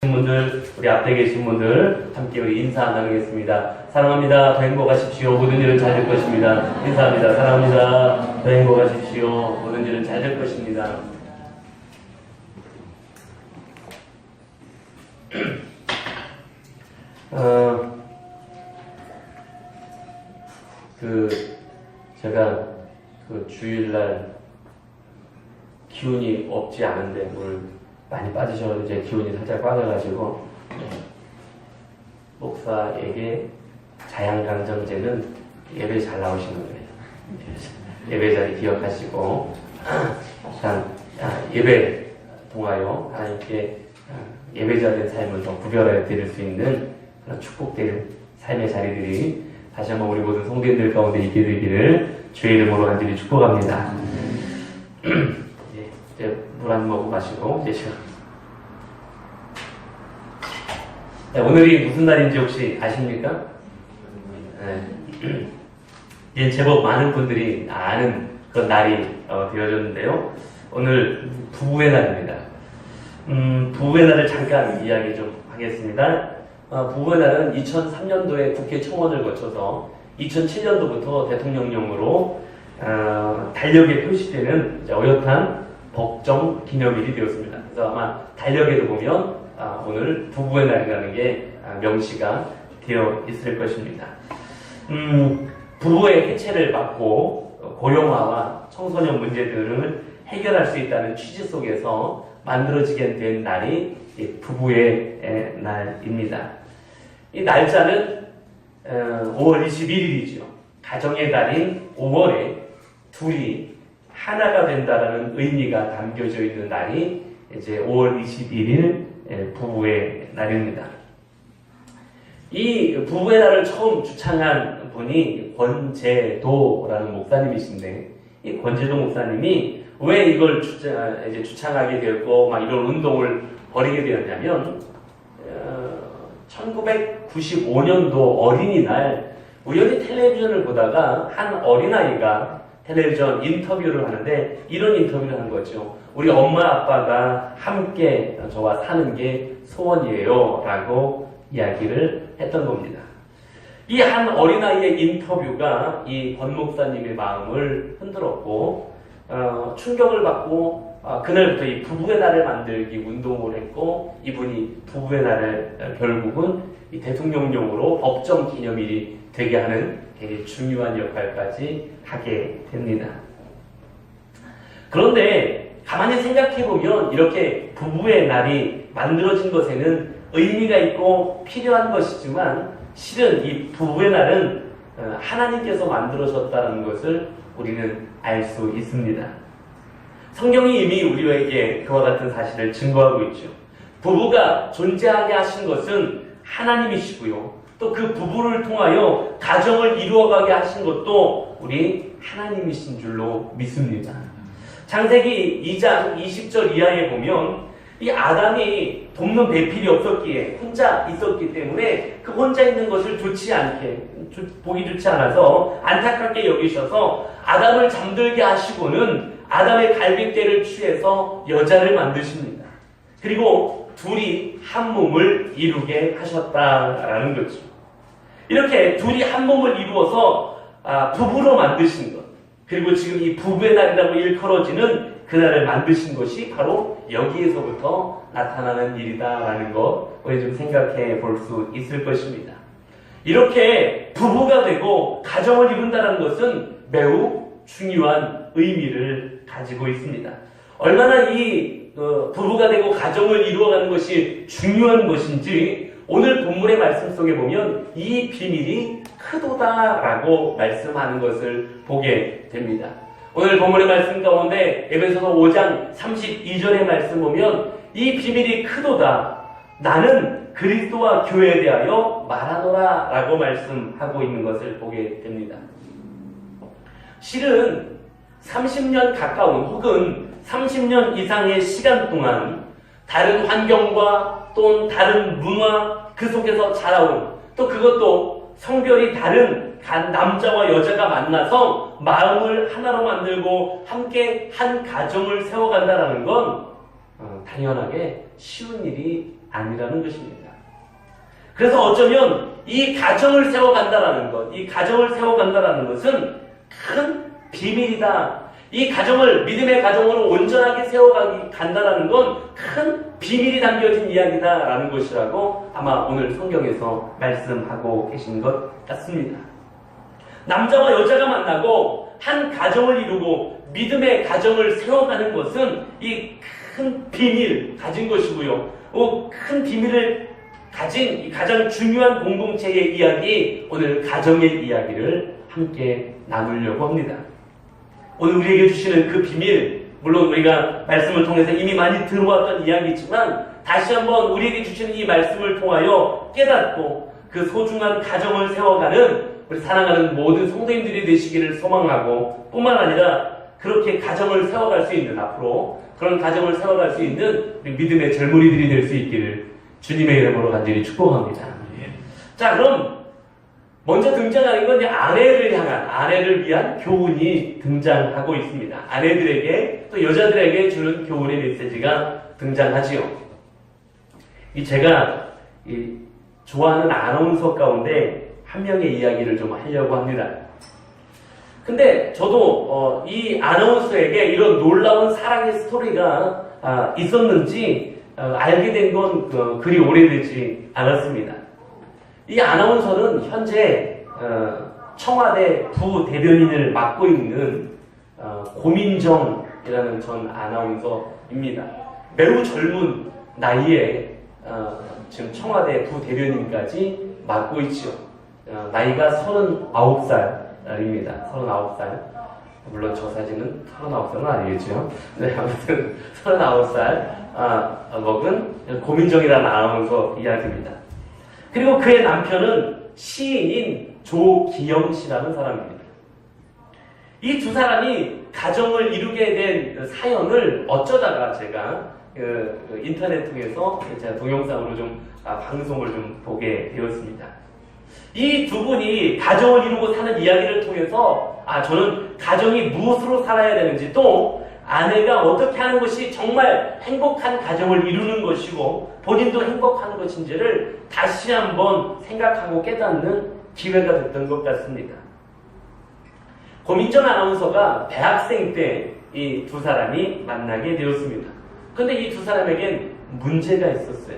분들, 우리 앞에 계신 분들 함께 우리 인사 나누겠습니다. 사랑합니다. 더 행복하십시오. 모든 일은 잘 될 것입니다. 인사합니다. 사랑합니다. 더 행복하십시오. 모든 일은 잘 될 것입니다. 제가 주일날 기운이 없지 않은데 오늘 많이 빠지셔서 이제 기운이 살짝 빠져가지고 목사에게 자양강정제는 예배 잘 나오시는 거예요. 예배 자리 기억하시고 일단 예배 통하여 하나님께 예배자된 삶을 더 구별해 드릴 수 있는 그런 축복될 삶의 자리들이 다시 한번 우리 모든 성도님들 가운데 있게 되기를 주의 이름으로 간절히 축복합니다. 이제 물 한 모금 마시고 이제 시간. 오늘이 무슨 날인지 혹시 아십니까? 예, 제법 많은 분들이 아는 그런 날이 되어졌는데요. 오늘 부부의 날입니다. 부부의 날을 잠깐 이야기 좀 하겠습니다. 부부의 날은 2003년도에 국회 청원을 거쳐서 2007년도부터 대통령령으로 달력에 표시되는 어엿한 법정 기념일이 되었습니다. 그래서 아마 달력에도 보면 오늘 부부의 날이라는 게 명시가 되어 있을 것입니다. 부부의 해체를 막고 고령화와 청소년 문제들을 해결할 수 있다는 취지 속에서 만들어지게 된 날이 부부의 날입니다. 이 날짜는 5월 21일이죠. 가정의 달인 5월에 둘이 하나가 된다라는 의미가 담겨져 있는 날이 이제 5월 21일 부부의 날입니다. 이 부부의 날을 처음 주창한 분이 권제도라는 목사님이신데, 이 권제도 목사님이 왜 이걸 이제 주창하게 되었고 막 이런 운동을 벌이게 되었냐면 1995년도 어린이날 우연히 텔레비전을 보다가 한 어린아이가 텔레비전 인터뷰를 하는데 이런 인터뷰를 한 거죠. 우리 엄마 아빠가 함께 저와 사는 게 소원이에요 라고 이야기를 했던 겁니다. 이 한 어린아이의 인터뷰가 이 권 목사님의 마음을 흔들었고 충격을 받고 그날부터 이 부부의 날을 만들기 운동을 했고, 이분이 부부의 날을 결국은 이 대통령령으로 법정 기념일이 되게 하는 되게 중요한 역할까지 하게 됩니다. 그런데 가만히 생각해보면 이렇게 부부의 날이 만들어진 것에는 의미가 있고 필요한 것이지만, 실은 이 부부의 날은 하나님께서 만들어졌다는 것을 우리는 알 수 있습니다. 성경이 이미 우리에게 그와 같은 사실을 증거하고 있죠. 부부가 존재하게 하신 것은 하나님이시고요. 또 그 부부를 통하여 가정을 이루어가게 하신 것도 우리 하나님이신 줄로 믿습니다. 창세기 2장 20절 이하에 보면 이 아담이 돕는 배필이 없었기에 혼자 있었기 때문에 그 혼자 있는 것을 보기 좋지 않아서 안타깝게 여기셔서 아담을 잠들게 하시고는 아담의 갈빗대를 취해서 여자를 만드십니다. 그리고 둘이 한 몸을 이루게 하셨다라는 거죠. 이렇게 둘이 한 몸을 이루어서 부부로 만드신 것, 그리고 지금 이 부부의 날이라고 일컬어지는 그날을 만드신 것이 바로 여기에서부터 나타나는 일이다라는 것, 우리 좀 생각해 볼 수 있을 것입니다. 이렇게 부부가 되고 가정을 이룬다는 것은 매우 중요한 의미를 가지고 있습니다. 얼마나 이 부부가 되고 가정을 이루어가는 것이 중요한 것인지 오늘 본문의 말씀 속에 보면 이 비밀이 크도다라고 말씀하는 것을 보게 됩니다. 오늘 본문의 말씀 가운데 에베소서 5장 32절의 말씀 보면 이 비밀이 크도다. 나는 그리스도와 교회에 대하여 말하노라 라고 말씀하고 있는 것을 보게 됩니다. 실은 30년 가까운 혹은 30년 이상의 시간 동안 다른 환경과 또 다른 문화 그 속에서 자라온, 또 그것도 성별이 다른 남자와 여자가 만나서 마음을 하나로 만들고 함께 한 가정을 세워간다는 건 당연하게 쉬운 일이 아니라는 것입니다. 그래서 어쩌면 이 가정을 세워간다라는 것, 이 가정을 세워간다라는 것은 큰 비밀이다. 이 가정을, 믿음의 가정으로 온전하게 세워간다라는 건 큰 비밀이 담겨진 이야기다라는 것이라고 아마 오늘 성경에서 말씀하고 계신 것 같습니다. 남자와 여자가 만나고 한 가정을 이루고 믿음의 가정을 세워가는 것은 이 큰 비밀 가진 것이고요. 큰 비밀을 가진 이 가장 중요한 공동체의 이야기, 오늘 가정의 이야기를 함께 나누려고 합니다. 오늘 우리에게 주시는 그 비밀, 물론 우리가 말씀을 통해서 이미 많이 들어왔던 이야기지만 다시 한번 우리에게 주시는 이 말씀을 통하여 깨닫고 그 소중한 가정을 세워가는 우리 사랑하는 모든 성도님들이 되시기를 소망하고, 뿐만 아니라 그렇게 가정을 세워갈 수 있는, 앞으로 그런 가정을 세워갈 수 있는 우리 믿음의 젊은이들이 될 수 있기를 주님의 이름으로 간절히 축복합니다. 자, 그럼 먼저 등장하는 건 이제 아내를 향한, 아내를 위한 교훈이 등장하고 있습니다. 아내들에게 또 여자들에게 주는 교훈의 메시지가 등장하지요. 제가 좋아하는 아나운서 가운데 한 명의 이야기를 좀 하려고 합니다. 근데 저도 이 아나운서에게 이런 놀라운 사랑의 스토리가 있었는지 알게 된 건 그리 오래되지 않았습니다. 이 아나운서는 현재 청와대 부대변인을 맡고 있는 고민정이라는 전 아나운서입니다. 매우 젊은 나이에 지금 청와대 부대변인까지 맡고 있죠. 나이가 39살입니다. 39살. 물론 저 사진은 39살은 아니겠죠. 네, 아무튼 39살 먹은 고민정이라는 아나운서 이야기입니다. 그리고 그의 남편은 시인인 조기영 씨라는 사람입니다. 이 두 사람이 가정을 이루게 된 사연을 어쩌다가 제가 인터넷 통해서 제가 동영상으로 좀 방송을 좀 보게 되었습니다. 이 두 분이 가정을 이루고 사는 이야기를 통해서 저는 가정이 무엇으로 살아야 되는지, 또 아내가 어떻게 하는 것이 정말 행복한 가정을 이루는 것이고 본인도 행복한 것인지를 다시 한번 생각하고 깨닫는 기회가 됐던 것 같습니다. 고민정 아나운서가 대학생 때 이 두 사람이 만나게 되었습니다. 그런데 이 두 사람에겐 문제가 있었어요.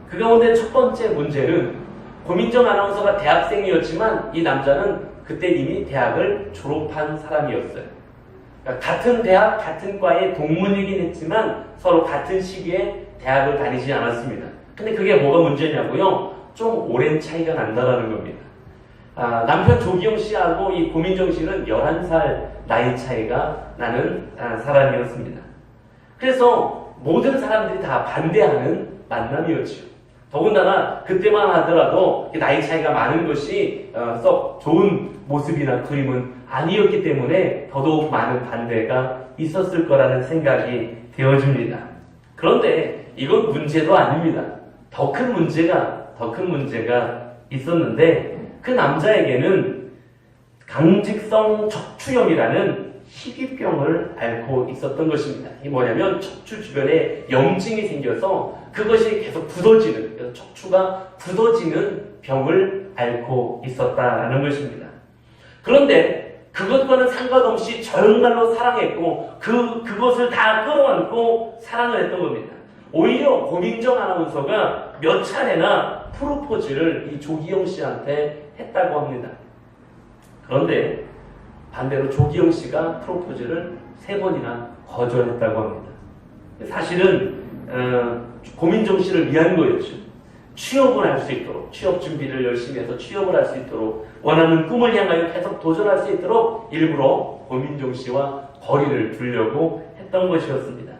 그 가운데 첫 번째 문제는 고민정 아나운서가 대학생이었지만 이 남자는 그때 이미 대학을 졸업한 사람이었어요. 그러니까 같은 대학, 같은 과의 동문이긴 했지만 서로 같은 시기에 대학을 다니지 않았습니다. 근데 그게 뭐가 문제냐고요? 좀 오랜 차이가 난다라는 겁니다. 남편 조기영 씨하고 이 고민정 씨는 11살 나이 차이가 나는 사람이었습니다. 그래서 모든 사람들이 다 반대하는 만남이었죠. 더군다나 그때만 하더라도 나이 차이가 많은 것이 썩 좋은 모습이나 그림은 아니었기 때문에 더더욱 많은 반대가 있었을 거라는 생각이 되어집니다. 그런데 이건 문제도 아닙니다. 더 큰 문제가 있었는데 그 남자에게는 강직성 척추염이라는 희귀병을 앓고 있었던 것입니다. 이게 뭐냐면 척추 주변에 염증이 생겨서 그것이 계속 굳어지는, 그래서 척추가 굳어지는 병을 앓고 있었다라는 것입니다. 그런데 그것과는 상관없이 정말로 사랑했고 그것을 다 끌어안고 사랑을 했던 겁니다. 오히려 고민정 아나운서가 몇 차례나 프로포즈를 이 조기영 씨한테 했다고 합니다. 그런데 반대로 조기영 씨가 프로포즈를 3번이나 거절했다고 합니다. 사실은 고민정 씨를 위한 거였죠. 취업을 할 수 있도록, 취업 준비를 열심히 해서 취업을 할 수 있도록, 원하는 꿈을 향하여 계속 도전할 수 있도록 일부러 고민정 씨와 거리를 두려고 했던 것이었습니다.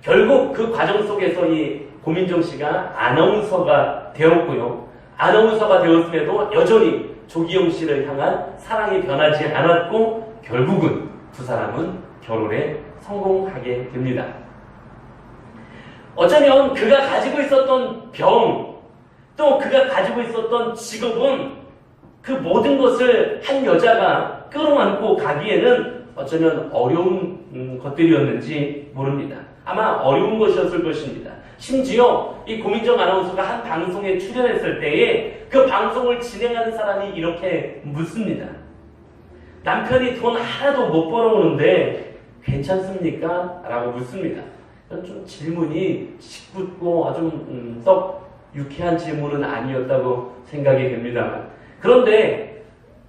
결국 그 과정 속에서 이 고민정 씨가 아나운서가 되었고요. 아나운서가 되었음에도 여전히 조기영 씨를 향한 사랑이 변하지 않았고 결국은 두 사람은 결혼에 성공하게 됩니다. 어쩌면 그가 가지고 있었던 병, 또 그가 가지고 있었던 직업은 그 모든 것을 한 여자가 끌어안고 가기에는 어쩌면 어려운 것들이었는지 모릅니다. 아마 어려운 것이었을 것입니다. 심지어 이 고민정 아나운서가 한 방송에 출연했을 때에 그 방송을 진행하는 사람이 이렇게 묻습니다. 남편이 돈 하나도 못 벌어오는데 괜찮습니까? 라고 묻습니다. 좀 질문이 짓궂고 아주 썩 유쾌한 질문은 아니었다고 생각이 됩니다만, 그런데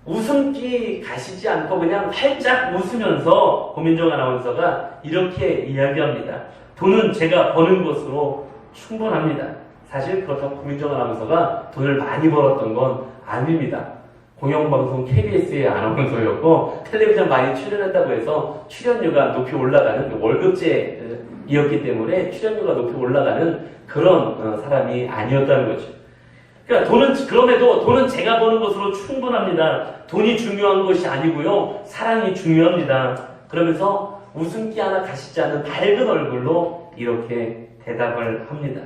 웃음기 가시지 않고 그냥 활짝 웃으면서 고민정 아나운서가 이렇게 이야기합니다. 돈은 제가 버는 것으로 충분합니다. 사실 그렇다고 고민정 아나운서가 돈을 많이 벌었던 건 아닙니다. 공영방송 KBS의 아나운서였고 텔레비전 많이 출연했다고 해서 출연료가 높이 올라가는 월급제이었기 때문에 출연료가 높이 올라가는 그런 사람이 아니었다는 거죠. 그러니까 그럼에도 돈은 제가 버는 것으로 충분합니다. 돈이 중요한 것이 아니고요, 사랑이 중요합니다. 그러면서 웃음기 하나 가시지 않은 밝은 얼굴로 이렇게 대답을 합니다.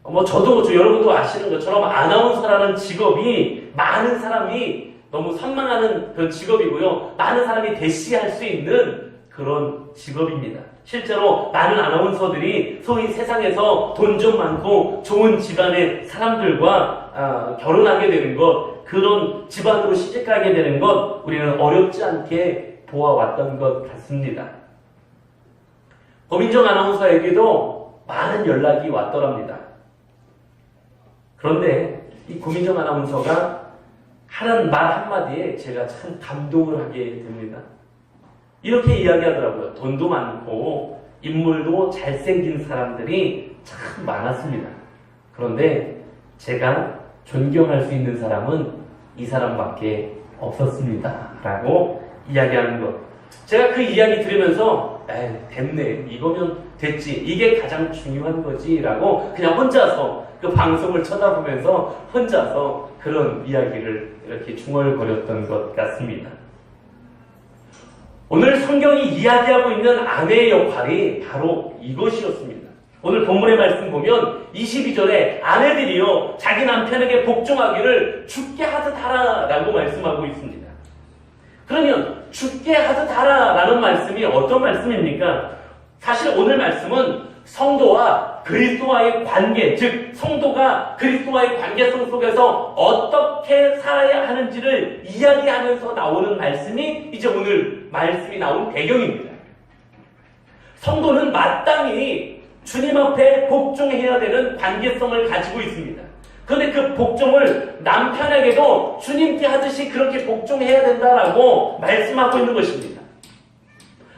여러분도 아시는 것처럼 아나운서라는 직업이 많은 사람이 너무 선망하는 그런 직업이고요, 많은 사람이 대시할 수 있는 그런 직업입니다. 실제로 많은 아나운서들이 소위 세상에서 돈 좀 많고 좋은 집안의 사람들과 결혼하게 되는 것, 그런 집안으로 시집가게 되는 것 우리는 어렵지 않게 보아왔던 것 같습니다. 고민정 아나운서에게도 많은 연락이 왔더랍니다. 그런데 이 고민정 아나운서가 하는 말 한마디에 제가 참 감동을 하게 됩니다. 이렇게 이야기하더라고요. 돈도 많고 인물도 잘생긴 사람들이 참 많았습니다. 그런데 제가 존경할 수 있는 사람은 이 사람밖에 없었습니다. 라고 이야기하는 것. 제가 그 이야기 들으면서 됐네, 이거면 됐지, 이게 가장 중요한 거지 라고 그냥 혼자서 그 방송을 쳐다보면서 혼자서 그런 이야기를 이렇게 중얼거렸던 것 같습니다. 오늘 성경이 이야기하고 있는 아내의 역할이 바로 이것이었습니다. 오늘 본문의 말씀 보면 22절에 아내들이요 자기 남편에게 복종하기를 죽게 하듯 하라라고 말씀하고 있습니다. 그러면 죽게 하듯 하라라는 말씀이 어떤 말씀입니까? 사실 오늘 말씀은 성도와 그리스도와의 관계, 즉 성도가 그리스도와의 관계성 속에서 어떻게 살아야 하는지를 이야기하면서 나오는 말씀이 이제 오늘 말씀이 나온 배경입니다. 성도는 마땅히 주님 앞에 복종해야 되는 관계성을 가지고 있습니다. 그런데 그 복종을 남편에게도 주님께 하듯이 그렇게 복종해야 된다라고 말씀하고 있는 것입니다.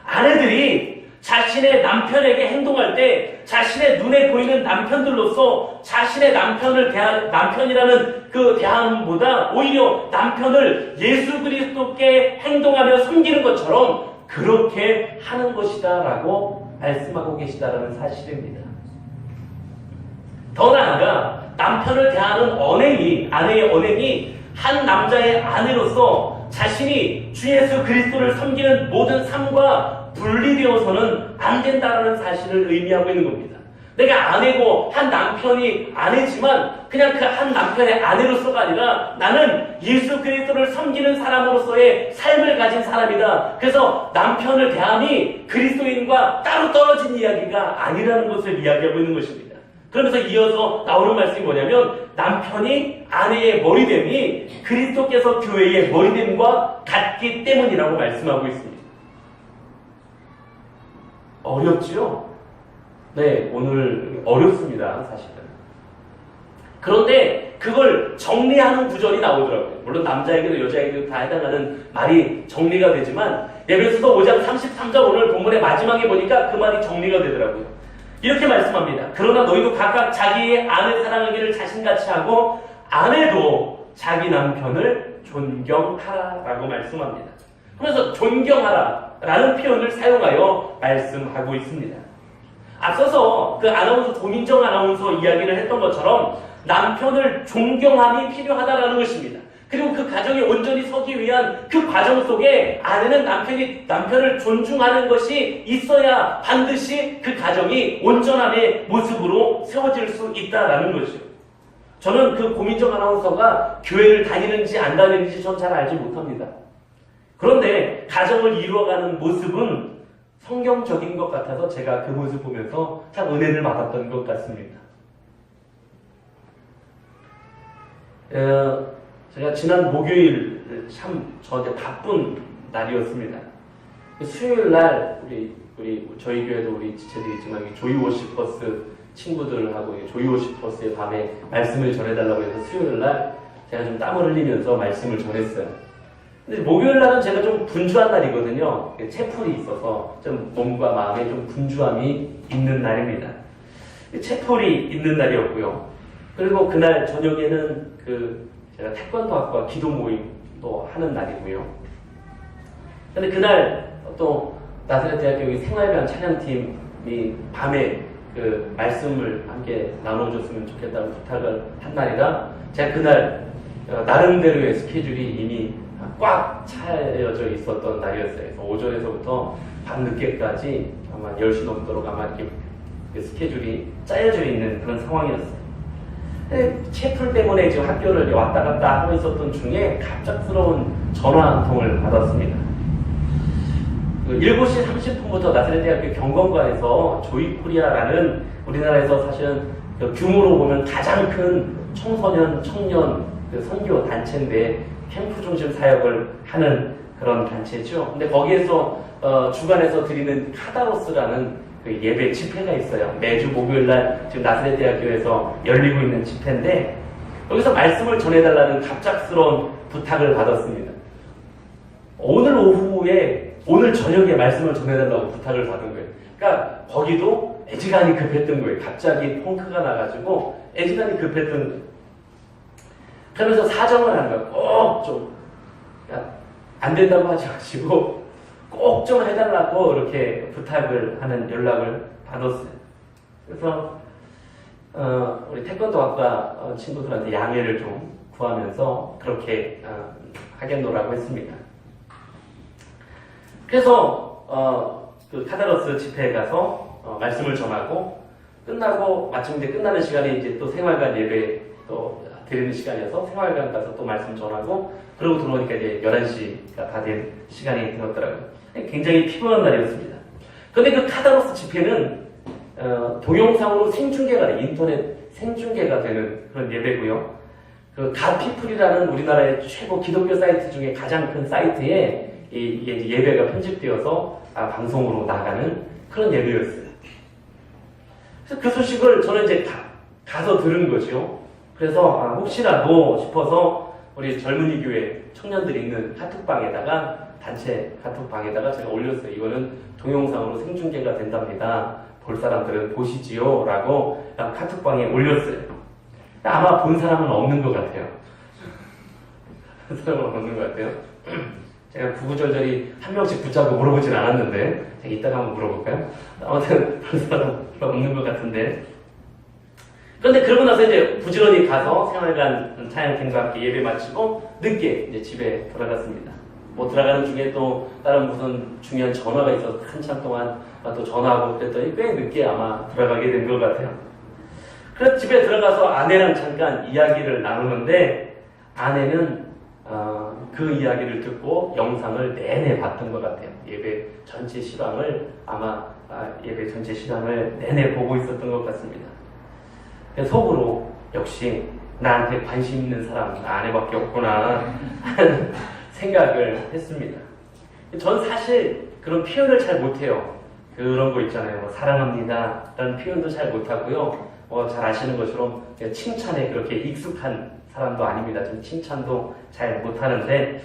아내들이 자신의 남편에게 행동할 때 자신의 눈에 보이는 남편들로서 자신의 남편이라는 그 대함보다 오히려 남편을 예수 그리스도께 행동하며 섬기는 것처럼 그렇게 하는 것이다 라고 말씀하고 계시다라는 사실입니다. 더 나아가 남편을 대하는 아내의 언행이 한 남자의 아내로서 자신이 주 예수 그리스도를 섬기는 모든 삶과 분리되어서는 안 된다라는 사실을 의미하고 있는 겁니다. 내가 아내고 한 남편이 아내지만 그냥 그 한 남편의 아내로서가 아니라 나는 예수 그리스도를 섬기는 사람으로서의 삶을 가진 사람이다. 그래서 남편을 대함이 그리스도인과 따로 떨어진 이야기가 아니라는 것을 이야기하고 있는 것입니다. 그러면서 이어서 나오는 말씀이 뭐냐면 남편이 아내의 머리됨이 그리스도께서 교회의 머리됨과 같기 때문이라고 말씀하고 있습니다. 어렵지요? 네, 오늘 어렵습니다, 사실은. 그런데 그걸 정리하는 구절이 나오더라고요. 물론 남자에게도 여자에게도 다 해당하는 말이 정리가 되지만 에베소서 5장 33절 오늘 본문의 마지막에 보니까 그 말이 정리가 되더라고요. 이렇게 말씀합니다. 그러나 너희도 각각 자기의 아내 사랑하기를 자신같이 하고 아내도 자기 남편을 존경하라라고 말씀합니다. 그래서 존경하라라는 표현을 사용하여 말씀하고 있습니다. 앞서서 그 아나운서 고민정 아나운서 이야기를 했던 것처럼 남편을 존경함이 필요하다라는 것입니다. 그리고 그 가정이 온전히 서기 위한 그 과정 속에 아내는 남편을 존중하는 것이 있어야 반드시 그 가정이 온전함의 모습으로 세워질 수 있다라는 것이죠. 저는 그 고민정 아나운서가 교회를 다니는지 안 다니는지 전 잘 알지 못합니다. 그런데 가정을 이루어가는 모습은 성경적인 것 같아서 제가 그 모습 보면서 참 은혜를 받았던 것 같습니다. 제가 지난 목요일 참 저한테 바쁜 날이었습니다. 수요일 날 저희 교회도 우리 지체들이 있지만 조이 워시퍼스 친구들하고 조이 워시퍼스의 밤에 말씀을 전해달라고 해서 수요일 날 제가 좀 땀을 흘리면서 말씀을 전했어요. 근데 목요일 날은 제가 좀 분주한 날이거든요. 채플이 있어서 좀 몸과 마음에 좀 분주함이 있는 날입니다. 채플이 있는 날이었고요. 그리고 그날 저녁에는 제가 태권도 학과 기도 모임도 하는 날이고요. 근데 그날 또 나사렛 대학교 생활관 찬양팀이 밤에 말씀을 함께 나눠줬으면 좋겠다고 부탁을 한 날이라 제가 그날 나름대로의 스케줄이 이미 꽉 차여져 있었던 날이었어요. 그래서 오전에서부터 밤늦게까지 아마 10시 넘도록 아마 이렇게 스케줄이 짜여져 있는 그런 상황이었어요. 채플 때문에 지금 학교를 왔다 갔다 하고 있었던 중에 갑작스러운 전화 한 통을 받았습니다. 7시 30분부터 나사렛 대학교 경건관에서 조이코리아라는 우리나라에서 사실은 규모로 보면 가장 큰 청소년, 청년 선교 단체인데 캠프 중심 사역을 하는 그런 단체죠. 근데 거기에서 주관에서 드리는 카다로스라는 예배 집회가 있어요. 매주 목요일날 지금 나사렛 대학교에서 열리고 있는 집회인데 여기서 말씀을 전해달라는 갑작스러운 부탁을 받았습니다. 오늘 저녁에 말씀을 전해달라고 부탁을 받은 거예요. 그러니까 거기도 애지간히 급했던 거예요. 갑자기 펑크가 나가지고 애지간히 급했던 거예요. 그러면서 사정을 하는 거예요. 꼭 좀 안 된다고 하지 마시고 꼭 좀 해달라고 이렇게 부탁을 하는 연락을 받았어요. 그래서 우리 태권도 학과 친구들한테 양해를 좀 구하면서 그렇게 하겠노라고 했습니다. 그래서 그 카다로스 집회에 가서 말씀을 전하고 끝나고 마침 이제 끝나는 시간에 이제 또 생활관 예배 또 드리는 시간이어서 생활관 가서 또 말씀 전하고 그러고 들어오니까 이제 11시가 다 된 시간이 되었더라고요. 굉장히 피곤한 날이었습니다. 그런데 그 카다로스 집회는 동영상으로 생중계가 돼, 인터넷 생중계가 되는 그런 예배고요. 그 갓피플이라는 우리나라의 최고 기독교 사이트 중에 가장 큰 사이트에 이게 예배가 편집되어서 방송으로 나가는 그런 예배였어요. 그래서 그 소식을 저는 이제 가서 들은 거죠. 그래서 혹시라도 싶어서 우리 젊은이 교회 청년들이 있는 카톡방에다가 단체 카톡방에다가 제가 올렸어요. 이거는 동영상으로 생중계가 된답니다. 볼 사람들은 보시지요 라고 카톡방에 올렸어요. 아마 본 사람은 없는 것 같아요. 본 사람은 없는 것 같아요. 제가 구구절절히 한 명씩 붙잡고 물어보진 않았는데 제가 이따가 한번 물어볼까요? 아무튼 본 사람은 없는 것 같은데 그런데 그러고 나서 이제 부지런히 가서 생활관 찬양팀과 함께 예배 마치고 늦게 이제 집에 돌아갔습니다. 뭐 들어가는 중에 또 다른 무슨 중요한 전화가 있어서 한참 동안 또 전화하고 그랬더니 꽤 늦게 아마 들어가게 된 것 같아요. 그래서 집에 들어가서 아내랑 잠깐 이야기를 나누는데 아내는 그 이야기를 듣고 영상을 내내 봤던 것 같아요. 예배 전체 실황을 예배 전체 실황을 내내 보고 있었던 것 같습니다. 속으로 역시 나한테 관심 있는 사람 아내밖에 없구나 하는 생각을 했습니다. 전 사실 그런 표현을 잘 못해요. 그런 거 있잖아요. 사랑합니다 라는 표현도 잘 못하고요. 잘 아시는 것처럼 칭찬에 그렇게 익숙한 사람도 아닙니다. 좀 칭찬도 잘 못하는데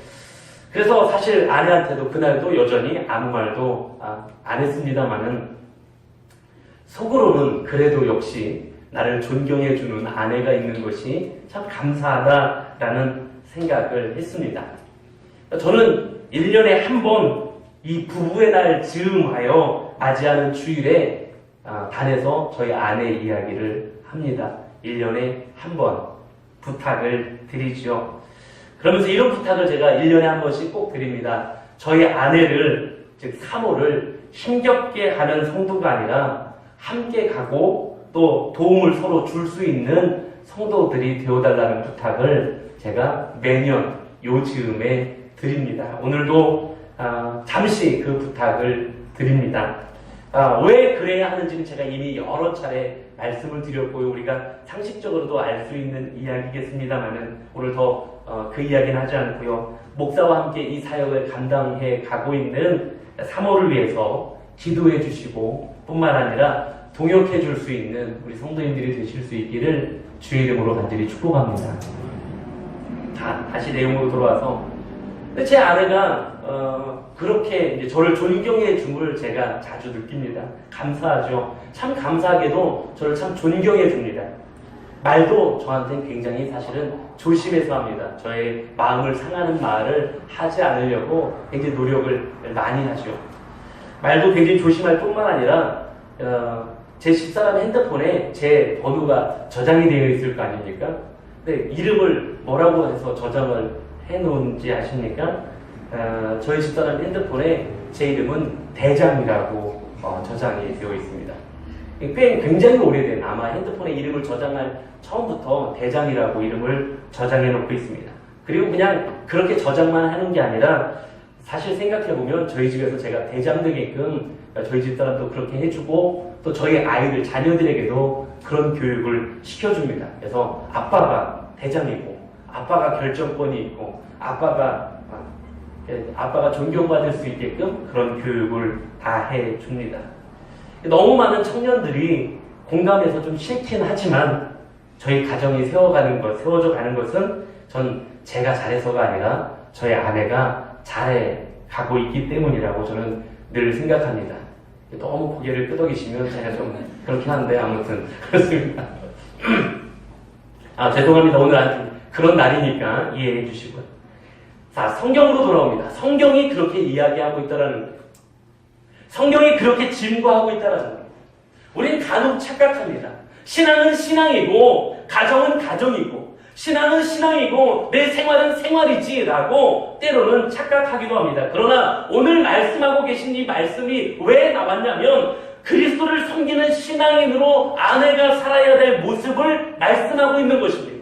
그래서 사실 아내한테도 그날도 여전히 아무 말도 안 했습니다만은 속으로는 그래도 역시 나를 존경해주는 아내가 있는 것이 참 감사하다라는 생각을 했습니다. 저는 1년에 한 번 이 부부의 날 즈음하여 맞이하는 주일에 단에서 저희 아내 이야기를 합니다. 1년에 한 번 부탁을 드리죠. 그러면서 이런 부탁을 제가 1년에 한 번씩 꼭 드립니다. 저희 아내를, 즉 사모를 힘겹게 하는 성도가 아니라 함께 가고 또 도움을 서로 줄 수 있는 성도들이 되어달라는 부탁을 제가 매년 요 즈음에 드립니다. 오늘도 잠시 그 부탁을 드립니다. 왜 그래야 하는지는 제가 이미 여러 차례 말씀을 드렸고요. 우리가 상식적으로도 알 수 있는 이야기겠습니다만은 오늘 더 그 이야기는 하지 않고요. 목사와 함께 이 사역을 감당해 가고 있는 사모를 위해서 기도해 주시고 뿐만 아니라 동역해 줄 수 있는 우리 성도님들이 되실 수 있기를 주의 이름으로 간절히 축복합니다. 다시 내용으로 돌아와서 제 아내가 그렇게 이제 저를 존경해 줌을 제가 자주 느낍니다. 감사하죠. 참 감사하게도 저를 참 존경해 줍니다. 말도 저한테는 굉장히 사실은 조심해서 합니다. 저의 마음을 상하는 말을 하지 않으려고 굉장히 노력을 많이 하죠. 말도 굉장히 조심할 뿐만 아니라 제 집사람 핸드폰에 제 번호가 저장이 되어 있을 거 아닙니까? 근데 이름을 뭐라고 해서 저장을 해놓은지 아십니까? 저희 집사람 핸드폰에 제 이름은 대장이라고 저장이 되어 있습니다. 굉장히 오래된, 아마 핸드폰에 이름을 저장할 처음부터 대장이라고 이름을 저장해 놓고 있습니다. 그리고 그냥 그렇게 저장만 하는 게 아니라 사실 생각해보면 저희 집에서 제가 대장 되게끔 저희 집사람도 그렇게 해주고 또 저희 아이들, 자녀들에게도 그런 교육을 시켜줍니다. 그래서 아빠가 대장이고 아빠가 결정권이 있고 아빠가 존경받을 수 있게끔 그런 교육을 다 해줍니다. 너무 많은 청년들이 공감해서 좀 싫긴 하지만 저희 가정이 세워져 가는 것은 전 제가 잘해서가 아니라 저희 아내가 잘해 가고 있기 때문이라고 저는 늘 생각합니다. 너무 고개를 끄덕이시면 제가 좀 그렇긴 한데 아무튼 그렇습니다. 죄송합니다. 오늘 그런 날이니까 이해해 주시고요. 자, 성경으로 돌아옵니다. 성경이 그렇게 이야기하고 있다라는 거예요. 성경이 그렇게 증거하고 있다라는 거예요. 우리는 간혹 착각합니다. 신앙은 신앙이고 가정은 가정이고 신앙은 신앙이고 내 생활은 생활이지라고 때로는 착각하기도 합니다. 그러나 오늘 말씀하고 계신 이 말씀이 왜 나왔냐면 그리스도를 섬기는 신앙인으로 아내가 살아야 될 모습을 말씀하고 있는 것입니다.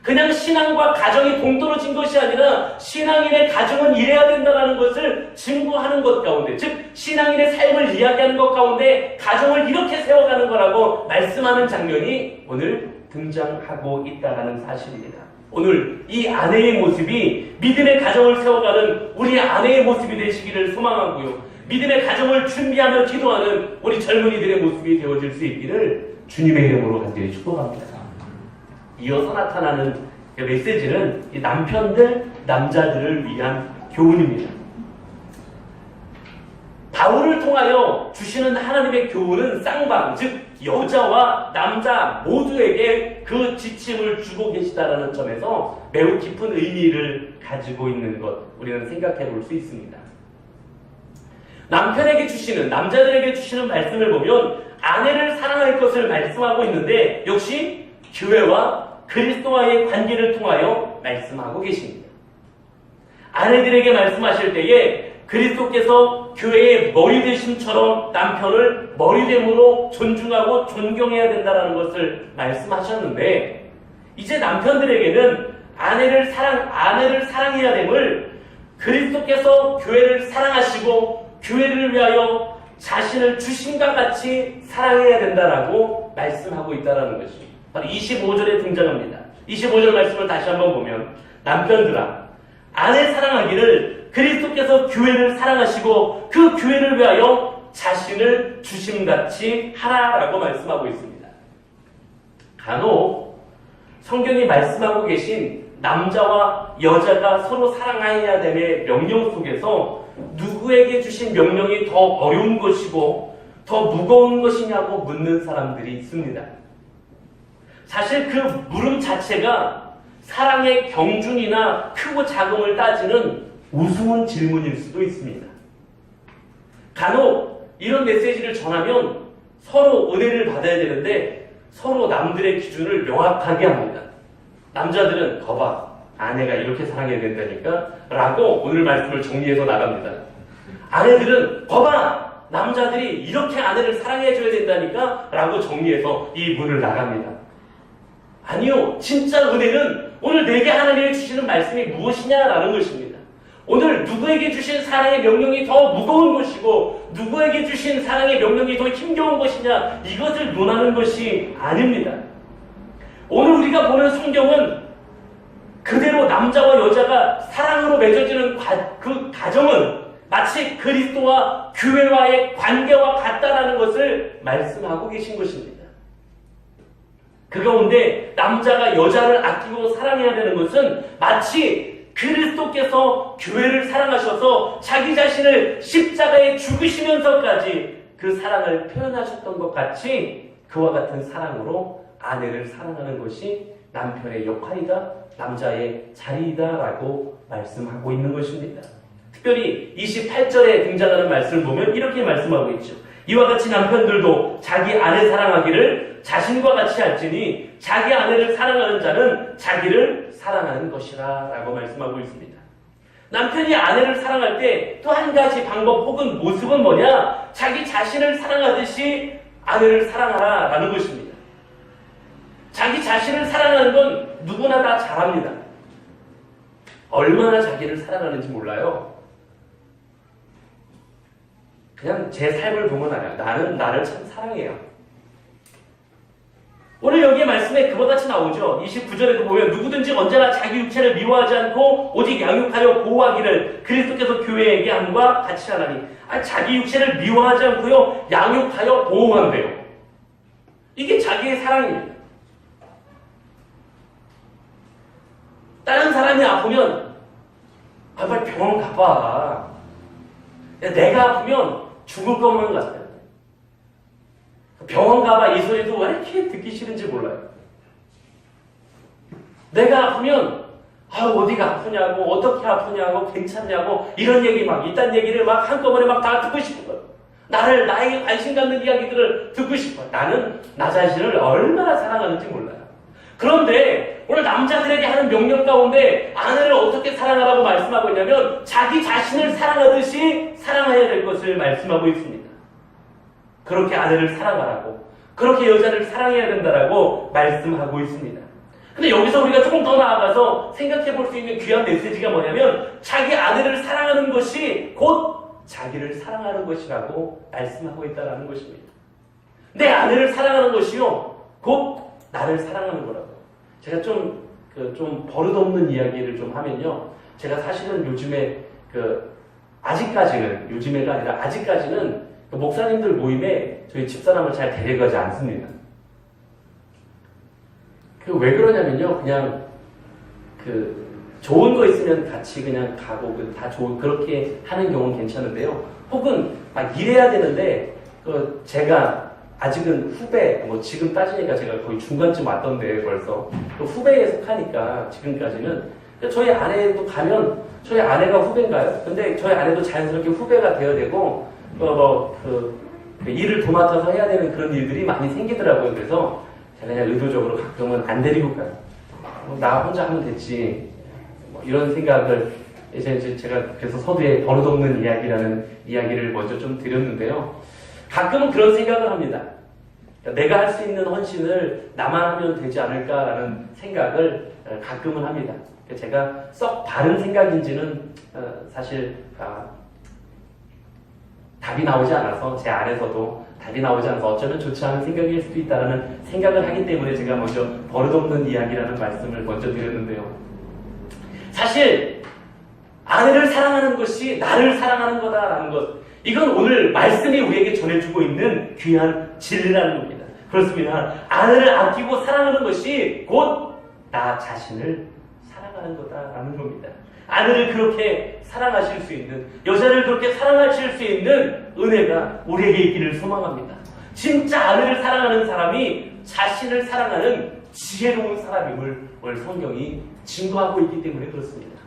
그냥 신앙과 가정이 동떨어진 것이 아니라 신앙인의 가정은 이래야 된다는 것을 증거하는 것 가운데, 즉 신앙인의 삶을 이야기하는 것 가운데 가정을 이렇게 세워가는 거라고 말씀하는 장면이 오늘 등장하고 있다는 사실입니다. 오늘 이 아내의 모습이 믿음의 가정을 세워가는 우리 아내의 모습이 되시기를 소망하고요. 믿음의 가정을 준비하며 기도하는 우리 젊은이들의 모습이 되어질 수 있기를 주님의 이름으로 간절히 축복합니다. 이어서 나타나는 메시지는 이 남자들을 위한 교훈입니다. 바울을 통하여 주시는 하나님의 교훈은 쌍방, 즉 여자와 남자 모두에게 그 지침을 주고 계시다라는 점에서 매우 깊은 의미를 가지고 있는 것 우리는 생각해 볼 수 있습니다. 남자들에게 주시는 말씀을 보면 아내를 사랑할 것을 말씀하고 있는데 역시 교회와 그리스도와의 관계를 통하여 말씀하고 계십니다. 아내들에게 말씀하실 때에 그리스도께서 교회의 머리 되심처럼 남편을 머리됨으로 존중하고 존경해야 된다는 것을 말씀하셨는데 이제 남편들에게는 아내를 사랑해야 됨을 그리스도께서 교회를 사랑하시고 교회를 위하여 자신을 주심과 같이 사랑해야 된다라고 말씀하고 있다는 것입니다. 바로 25절에 등장합니다. 25절 말씀을 다시 한번 보면 남편들아 아내 사랑하기를 그리스도께서 교회를 사랑하시고 그 교회를 위하여 자신을 주심같이 하라라고 말씀하고 있습니다. 간혹 성경이 말씀하고 계신 남자와 여자가 서로 사랑해야 됨의 명령 속에서 누구에게 주신 명령이 더 어려운 것이고 더 무거운 것이냐고 묻는 사람들이 있습니다. 사실 그 물음 자체가 사랑의 경중이나 크고 작음을 따지는 우스운 질문일 수도 있습니다. 간혹 이런 메시지를 전하면 서로 은혜를 받아야 되는데 서로 남들의 기준을 명확하게 합니다. 남자들은 거봐 아내가 이렇게 사랑해야 된다니까 라고 오늘 말씀을 정리해서 나갑니다. 아내들은 거봐 남자들이 이렇게 아내를 사랑해줘야 된다니까 라고 정리해서 이 문을 나갑니다. 아니요, 진짜 은혜는 오늘 내게 하나님이 주시는 말씀이 무엇이냐라는 것입니다. 오늘 누구에게 주신 사랑의 명령이 더 무거운 것이고 누구에게 주신 사랑의 명령이 더 힘겨운 것이냐, 이것을 논하는 것이 아닙니다. 오늘 우리가 보는 성경은 그대로 남자와 여자가 사랑으로 맺어지는 그 가정은 마치 그리스도와 교회와의 관계와 같다라는 것을 말씀하고 계신 것입니다. 그 가운데 남자가 여자를 아끼고 사랑해야 되는 것은 마치 그리스도께서 교회를 사랑하셔서 자기 자신을 십자가에 죽으시면서까지 그 사랑을 표현하셨던 것 같이 그와 같은 사랑으로 아내를 사랑하는 것이 남편의 역할이다, 남자의 자리이다라고 말씀하고 있는 것입니다. 특별히 28절에 등장하는 말씀을 보면 이렇게 말씀하고 있죠. 이와 같이 남편들도 자기 아내 사랑하기를 자신과 같이 할지니 자기 아내를 사랑하는 자는 자기를 사랑하는 것이라 라고 말씀하고 있습니다. 남편이 아내를 사랑할 때 또 한 가지 방법 혹은 모습은 뭐냐? 자기 자신을 사랑하듯이 아내를 사랑하라 라는 것입니다. 자기 자신을 사랑하는 건 누구나 다 잘합니다. 얼마나 자기를 사랑하는지 몰라요. 그냥 제 삶을 보면 알아요. 나는 나를 참 사랑해요. 오늘 여기에 말씀에 그와 같이 나오죠. 29절에도 보면 누구든지 언제나 자기 육체를 미워하지 않고 오직 양육하여 보호하기를 그리스도께서 교회에게 함과 같이 하나니. 자기 육체를 미워하지 않고요, 양육하여 보호한대요. 이게 자기의 사랑입니다. 다른 사람이 아프면 빨리 병원 가봐. 내가 아프면 죽을 것만 같아요. 병원 가봐 이 소리도 왜 이렇게 듣기 싫은지 몰라요. 내가 아프면 어디가 아프냐고, 어떻게 아프냐고, 괜찮냐고 이런 얘기 막 이딴 얘기를 막 한꺼번에 막 다 듣고 싶어요. 나에게 관심 갖는 이야기들을 듣고 싶어요. 나는 나 자신을 얼마나 사랑하는지 몰라요. 그런데 오늘 남자들에게 하는 명령 가운데 아내를 어떻게 사랑하라고 말씀하고 있냐면 자기 자신을 사랑하듯이 사랑해야 될 것을 말씀하고 있습니다. 그렇게 아내를 사랑하라고, 그렇게 여자를 사랑해야 된다라고 말씀하고 있습니다. 근데 여기서 우리가 조금 더 나아가서 생각해 볼 수 있는 귀한 메시지가 뭐냐면 자기 아내를 사랑하는 것이 곧 자기를 사랑하는 것이라고 말씀하고 있다는 것입니다. 내 아내를 사랑하는 것이요, 곧 나를 사랑하는 거라고. 제가 좀 버릇없는 이야기를 좀 하면요. 제가 사실은 요즘에 아직까지는, 요즘에가 아니라 아직까지는 목사님들 모임에 저희 집사람을 잘 데려가지 않습니다. 왜 그러냐면요. 그냥 좋은 거 있으면 같이 그냥 가고 다 좋은 그렇게 하는 경우는 괜찮은데요. 혹은 막 일해야 되는데 제가 아직은 후배, 지금 따지니까 제가 거의 중간쯤 왔던데 벌써 후배에 속하니까 지금까지는 저희 아내도 가면 저희 아내가 후배인가요? 근데 저희 아내도 자연스럽게 후배가 되어야 되고 일을 도맡아서 해야 되는 그런 일들이 많이 생기더라고요. 그래서 제가 그냥 의도적으로 가끔은 안 데리고 가요. 나 혼자 하면 됐지. 이런 생각을 이제 제가 그래서 서두에 버릇없는 이야기라는 이야기를 먼저 좀 드렸는데요. 가끔은 그런 생각을 합니다. 내가 할 수 있는 헌신을 나만 하면 되지 않을까라는 생각을 가끔은 합니다. 제가 썩 바른 생각인지는 사실 답이 나오지 않아서 제 안에서도 답이 나오지 않아서 어쩌면 좋지 않은 생각일 수도 있다는 생각을 하기 때문에 제가 먼저 버릇없는 이야기라는 말씀을 먼저 드렸는데요. 사실 아내를 사랑하는 것이 나를 사랑하는 거다라는 것, 이건 오늘 말씀이 우리에게 전해주고 있는 귀한 진리라는 겁니다. 그렇습니다. 아내를 아끼고 사랑하는 것이 곧 나 자신을 사랑하는 거다라는 겁니다. 아내를 그렇게 사랑하실 수 있는, 여자를 그렇게 사랑하실 수 있는 은혜가 우리에게 있기를 소망합니다. 진짜 아내를 사랑하는 사람이 자신을 사랑하는 지혜로운 사람임을 오늘 성경이 증거하고 있기 때문에 그렇습니다.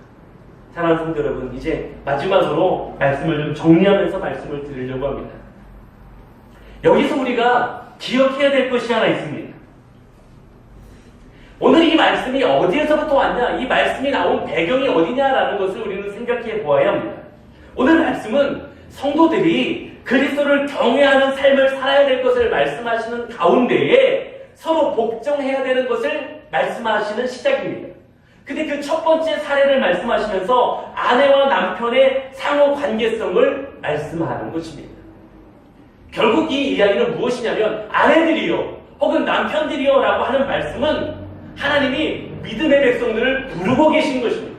사랑하는 성도 여러분, 이제 마지막으로 말씀을 좀 정리하면서 말씀을 드리려고 합니다. 여기서 우리가 기억해야 될 것이 하나 있습니다. 오늘 이 말씀이 어디에서부터 왔냐, 이 말씀이 나온 배경이 어디냐라는 것을 우리는 생각해 보아야 합니다. 오늘 말씀은 성도들이 그리스도를 경외하는 삶을 살아야 될 것을 말씀하시는 가운데에 서로 복종해야 되는 것을 말씀하시는 시작입니다. 근데 그 첫 번째 사례를 말씀하시면서 아내와 남편의 상호 관계성을 말씀하는 것입니다. 결국 이 이야기는 무엇이냐면 아내들이요 혹은 남편들이요 라고 하는 말씀은 하나님이 믿음의 백성들을 부르고 계신 것입니다.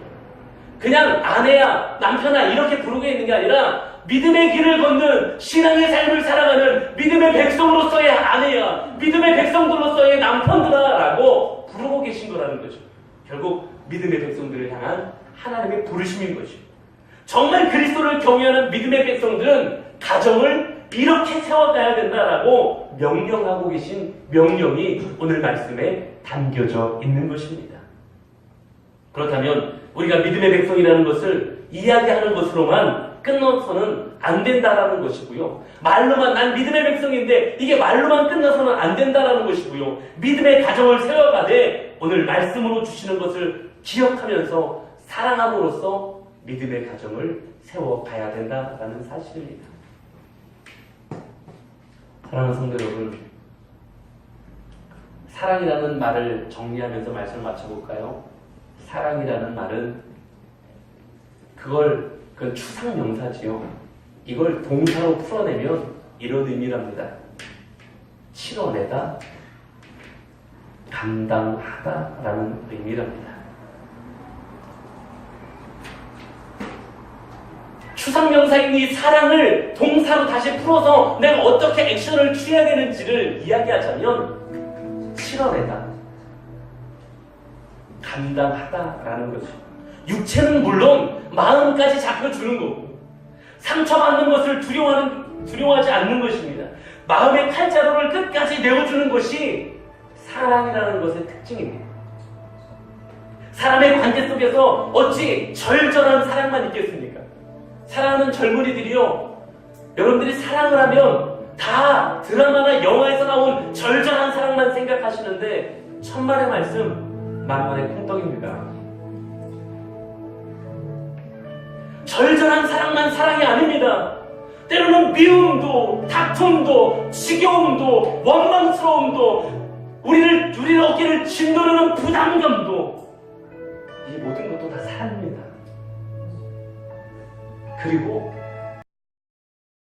그냥 아내야 남편아 이렇게 부르고 있는 게 아니라 믿음의 길을 걷는 신앙의 삶을 살아가는 믿음의 백성으로서의 아내야 믿음의 백성들로서의 남편들아 라고 부르고 계신 거라는 거죠. 결국 믿음의 백성들을 향한 하나님의 부르심인 것이죠. 정말 그리스도를 경외하는 믿음의 백성들은 가정을 이렇게 세워가야 된다라고 명령하고 계신 명령이 오늘 말씀에 담겨져 있는 것입니다. 그렇다면 우리가 믿음의 백성이라는 것을 이야기하는 것으로만 끝나서는 안 된다라는 것이고요. 말로만 난 믿음의 백성인데 이게 말로만 끝나서는 안 된다라는 것이고요. 믿음의 가정을 세워가되 오늘 말씀으로 주시는 것을 기억하면서 사랑함으로써 믿음의 가정을 세워가야 된다라는 사실입니다. 사랑하는 성도 여러분, 사랑이라는 말을 정리하면서 말씀을 마쳐볼까요? 사랑이라는 말은 그건 추상명사지요. 이걸 동사로 풀어내면 이런 의미랍니다. 치러내다, 감당하다라는 의미랍니다. 추상명사인 이 사랑을 동사로 다시 풀어서 내가 어떻게 액션을 취해야 되는지를 이야기하자면 치러내다, 감당하다라는 거죠. 육체는 물론 마음까지 잡혀주는 거고 상처받는 것을 두려워하지 않는 것입니다. 마음의 칼자루를 끝까지 내어주는 것이 사랑이라는 것의 특징입니다. 사람의 관계 속에서 어찌 절절한 사랑만 있겠습니까? 사랑하는 젊은이들이요, 여러분들이 사랑을 하면 다 드라마나 영화에서 나온 절절한 사랑만 생각하시는데 천만의 말씀, 만만의 콩떡입니다. 절절한 사랑만 사랑이 아닙니다. 때로는 미움도, 다툼도, 지겨움도, 원망스러움도, 우리를 어깨를 짓누르는 부담감도, 이 모든 것도 다 사랑입니다. 그리고